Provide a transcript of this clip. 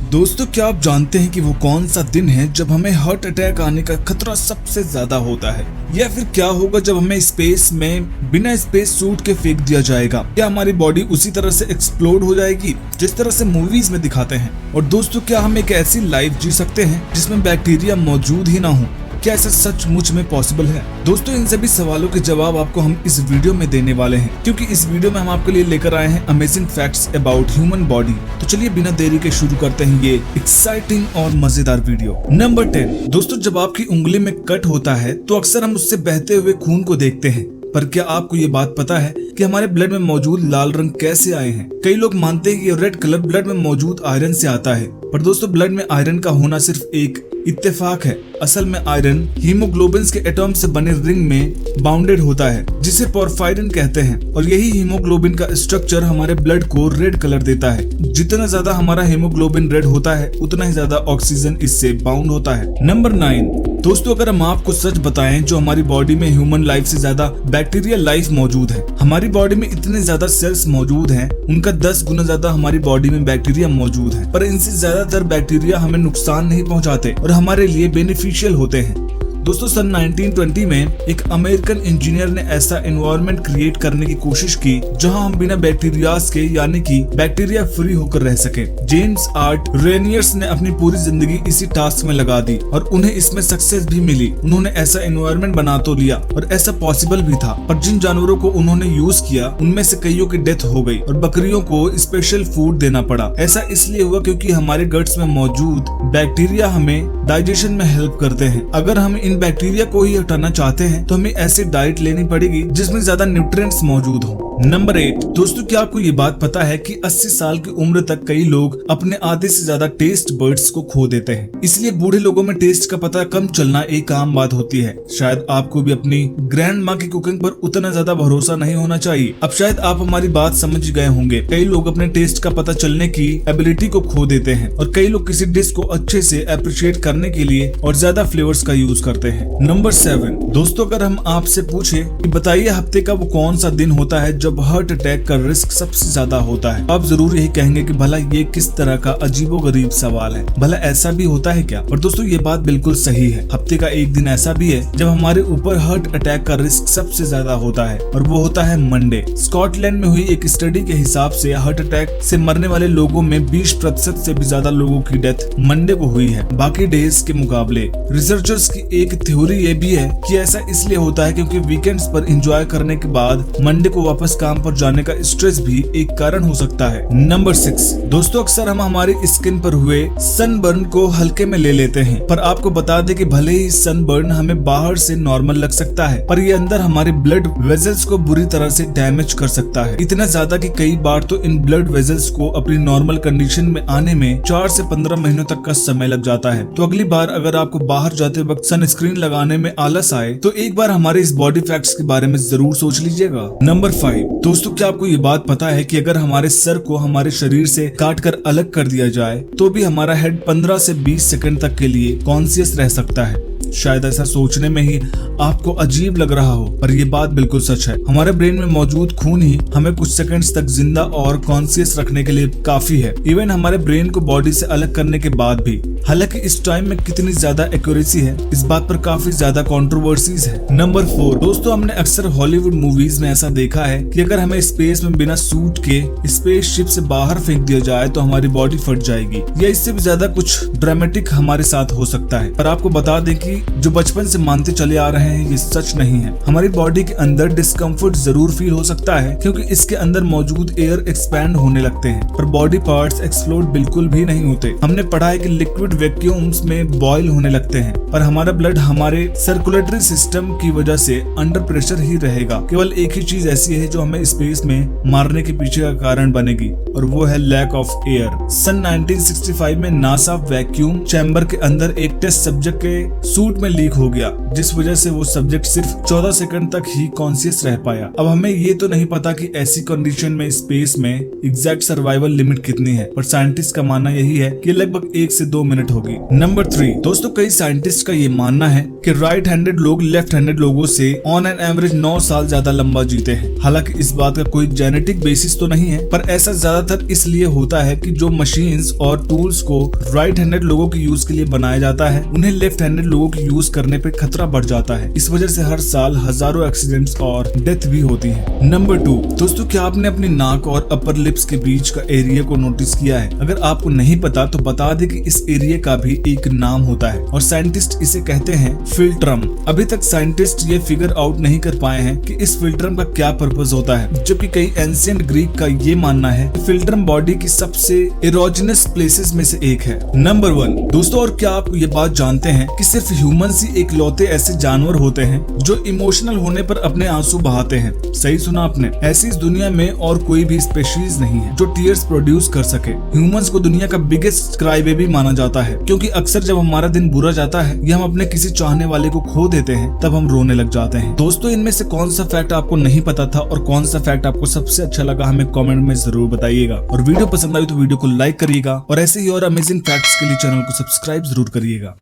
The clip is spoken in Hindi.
दोस्तों, क्या आप जानते हैं कि वो कौन सा दिन है जब हमें हार्ट अटैक आने का खतरा सबसे ज्यादा होता है? या फिर क्या होगा जब हमें स्पेस में बिना स्पेस सूट के फेंक दिया जाएगा? क्या हमारी बॉडी उसी तरह से एक्सप्लोड हो जाएगी जिस तरह से मूवीज में दिखाते हैं? और दोस्तों, क्या हम एक ऐसी लाइफ जी सकते हैं जिसमें बैक्टीरिया मौजूद ही ना हो? क्या ऐसा सचमुच में पॉसिबल है? दोस्तों, इन सभी सवालों के जवाब आपको हम इस वीडियो में देने वाले हैं, क्योंकि इस वीडियो में हम आपके लिए लेकर आए हैं amazing facts about human body. तो चलिए बिना देरी के शुरू करते हैं ये एक्साइटिंग और मजेदार वीडियो। नंबर 10। दोस्तों, जब आपकी उंगली में कट होता है तो अक्सर हम उससे बहते हुए खून को देखते हैं, पर क्या आपको ये बात पता है कि हमारे ब्लड में मौजूद लाल रंग कैसे आए हैं? कई लोग मानते हैं कि रेड कलर ब्लड में मौजूद आयरन से आता है, पर दोस्तों ब्लड में आयरन का होना सिर्फ एक इत्तेफाक है। असल में आयरन हीमोग्लोबिन के एटम से बने रिंग में बाउंडेड होता है, जिसे पोरफायरिन कहते हैं, और यही हीमोग्लोबिन का स्ट्रक्चर हमारे ब्लड को रेड कलर देता है। जितना ज्यादा हमारा हीमोग्लोबिन रेड होता है, उतना ही ज्यादा ऑक्सीजन इससे बाउंड होता है। नंबर 9। दोस्तों, अगर हम आपको सच बताएं, जो हमारी बॉडी में ह्यूमन लाइफ से ज्यादा बैक्टीरियल लाइफ मौजूद है। हमारी बॉडी में इतने ज्यादा सेल्स मौजूद हैं, उनका 10 गुना ज्यादा हमारी बॉडी में बैक्टीरिया मौजूद है, पर इनसे ज्यादातर बैक्टीरिया हमें नुकसान नहीं पहुंचाते और हमारे लिए बेनिफिशियल होते हैं। दोस्तों, सन 1920 में एक अमेरिकन इंजीनियर ने ऐसा एनवायरनमेंट क्रिएट करने की कोशिश की जहां हम बिना बैक्टीरियाज के यानी कि बैक्टीरिया फ्री होकर रह सके। जेम्स आर्ट रेनियर्स ने अपनी पूरी जिंदगी इसी टास्क में लगा दी और उन्हें इसमें सक्सेस भी मिली। उन्होंने ऐसा एनवायरनमेंट बना तो लिया और ऐसा पॉसिबल भी था, पर जिन जानवरों को उन्होंने यूज किया उनमें से कईयों की डेथ हो गई और बकरियों को स्पेशल फूड देना पड़ा। ऐसा इसलिए हुआ क्योंकि हमारे गट्स में मौजूद बैक्टीरिया हमें डाइजेशन में हेल्प करते हैं। अगर हम इन बैक्टीरिया को ही हटाना चाहते हैं तो हमें ऐसी डाइट लेनी पड़ेगी जिसमें ज्यादा न्यूट्रिएंट्स मौजूद हो। नंबर 8। दोस्तों, क्या आपको ये बात पता है कि 80 साल की उम्र तक कई लोग अपने आधे से ज्यादा टेस्ट बर्ड्स को खो देते हैं? इसलिए बूढ़े लोगों में टेस्ट का पता कम चलना एक आम बात होती है। शायद आपको भी अपनी ग्रैंड माँ की कुकिंग पर उतना ज्यादा भरोसा नहीं होना चाहिए। अब शायद आप हमारी बात समझ गए होंगे। कई लोग अपने टेस्ट का पता चलने की एबिलिटी को खो देते हैं और कई लोग किसी डिश को अच्छे से अप्रिशिएट करने के लिए और ज्यादा फ्लेवर्स का यूज करते हैं। नंबर 7। दोस्तों, अगर हम आपसे पूछे कि बताइए हफ्ते का वो कौन सा दिन होता है जब हार्ट अटैक का रिस्क सबसे ज्यादा होता है, आप जरूर यही कहेंगे कि भला ये किस तरह का अजीबोगरीब सवाल है, भला ऐसा भी होता है क्या? और दोस्तों, ये बात बिल्कुल सही है। हफ्ते का एक दिन ऐसा भी है जब हमारे ऊपर हार्ट अटैक का रिस्क सबसे ज्यादा होता है, और वो होता है मंडे। स्कॉटलैंड में हुई एक स्टडी के हिसाब से हार्ट अटैक से मरने वाले लोगों में 20% से भी ज्यादा लोगों की डेथ मंडे को हुई है, बाकी डेज के मुकाबले। रिसर्चर्स की एक थ्योरी ये भी है कि ऐसा इसलिए होता है क्योंकि वीकेंड्स पर एंजॉय करने के बाद मंडे को वापस काम पर जाने का स्ट्रेस भी एक कारण हो सकता है। नंबर 6। दोस्तों, अक्सर हम हमारी स्किन पर हुए सनबर्न को हल्के में ले लेते हैं, पर आपको बता दें कि भले ही सनबर्न हमें बाहर से नॉर्मल लग सकता है, पर ये अंदर हमारे ब्लड वेजल्स को बुरी तरह से डैमेज कर सकता है। इतना ज्यादा कि कई बार तो इन ब्लड वेजल्स को अपनी नॉर्मल कंडीशन में आने में 4 से 15 महीनों तक का समय लग जाता है। तो अगली बार अगर आपको बाहर जाते वक्त सनस्क्रीन लगाने में आलस आए तो एक बार हमारे इस बॉडी फैक्ट्स के बारे में जरूर सोच लीजिएगा। नंबर 5। दोस्तों, क्या आपको ये बात पता है कि अगर हमारे सर को हमारे शरीर से काट कर अलग कर दिया जाए तो भी हमारा हेड 15 से 20 सेकंड तक के लिए कॉन्शियस रह सकता है? शायद ऐसा सोचने में ही आपको अजीब लग रहा हो, पर यह बात बिल्कुल सच है। हमारे ब्रेन में मौजूद खून ही हमें कुछ सेकंड्स तक जिंदा और कॉन्शियस रखने के लिए काफी है, इवन हमारे ब्रेन को बॉडी से अलग करने के बाद भी। हालांकि इस टाइम में कितनी ज्यादा एक्यूरेसी है, इस बात पर काफी ज्यादा कंट्रोवर्सीज है। नंबर 4। दोस्तों, हमने अक्सर हॉलीवुड मूवीज में ऐसा देखा है कि अगर हमें स्पेस में बिना सूट के स्पेसशिप से बाहर फेंक दिया जाए तो हमारी बॉडी फट जाएगी, या इससे भी ज्यादा कुछ ड्रामेटिक हमारे साथ हो सकता है। पर आपको बता दें कि जो बचपन से मानते चले आ रहे हैं ये सच नहीं है। हमारी बॉडी के अंदर डिस्कम्फर्ट जरूर फील हो सकता है क्योंकि इसके अंदर मौजूद एयर एक्सपैंड होने लगते हैं, पर बॉडी पार्ट्स एक्सप्लोड बिल्कुल भी नहीं होते। हमने पढ़ा है कि लिक्विड वैक्यूम्स में बॉयल होने लगते हैं, पर हमारा ब्लड हमारे सर्कुलेटरी सिस्टम की वजह से अंडर प्रेशर ही रहेगा। केवल एक ही चीज ऐसी है जो हमें स्पेस में मारने के पीछे का कारण बनेगी, और वो है लैक ऑफ एयर। सन 1965 में नासा वैक्यूम चैम्बर के अंदर एक टेस्ट सब्जेक्ट के सूट सूट में लीक हो गया, जिस वजह से वो सब्जेक्ट सिर्फ 14 सेकंड तक ही कॉन्शियस रह पाया। अब हमें ये तो नहीं पता कि ऐसी कंडीशन में स्पेस में एग्जैक्ट सर्वाइवल लिमिट कितनी है, पर साइंटिस्ट का मानना यही है कि लगभग 1 से 2 मिनट होगी। नंबर 3 दोस्तों, कई साइंटिस्ट का ये मानना है कि राइट हैंडेड लोग लेफ्ट हैंडेड लोगों से ऑन एन एवरेज 9 साल ज्यादा लंबा जीते हैं। हालांकि इस बात का कोई जेनेटिक बेसिस तो नहीं है, पर ऐसा ज्यादातर इसलिए होता है कि जो मशीन्स और टूल्स को राइट हैंडेड लोगों के यूज के लिए बनाया जाता है, उन्हें लेफ्ट हैंडेड लोगों के यूज करने पे खतरा बढ़ जाता है। इस वजह से हर साल हजारों एक्सीडेंट्स और डेथ भी होती है। नंबर 2 दोस्तों, क्या आपने अपनी नाक और अपर लिप्स के बीच का एरिया को नोटिस किया है? अगर आपको नहीं पता तो बता दे कि इस एरिया का भी एक नाम होता है और साइंटिस्ट इसे कहते हैं फिल्ट्रम। अभी तक साइंटिस्ट ये फिगर आउट नहीं कर पाए हैं कि इस फिल्ट्रम का क्या पर्पस होता है, जबकि कई एंशिएंट ग्रीक का ये मानना है कि फिल्ट्रम बॉडी की सबसे इरोजिनस प्लेसेस में से एक है। नंबर 1 दोस्तों, और क्या आप ये बात जानते हैं कि सिर्फ ह्यूमंस ही इकलौते ऐसे जानवर होते हैं जो इमोशनल होने पर अपने आंसू बहाते हैं? सही सुना आपने, ऐसी इस दुनिया में और कोई भी स्पेशीज नहीं है जो टीयर्स प्रोड्यूस कर सके। ह्यूमंस को दुनिया का बिगेस्ट क्राई बेबी माना जाता है, क्योंकि अक्सर जब हमारा दिन बुरा जाता है या हम अपने किसी चाहने वाले को खो देते हैं, तब हम रोने लग जाते हैं। दोस्तों, इनमें से कौन सा फैक्ट आपको नहीं पता था और कौन सा फैक्ट आपको सबसे अच्छा लगा, हमें कमेंट में जरूर बताइएगा। और वीडियो पसंद आई तो वीडियो को लाइक करिएगा और ऐसे ही और अमेजिंग फैक्ट्स के लिए चैनल को सब्सक्राइब जरूर करिएगा।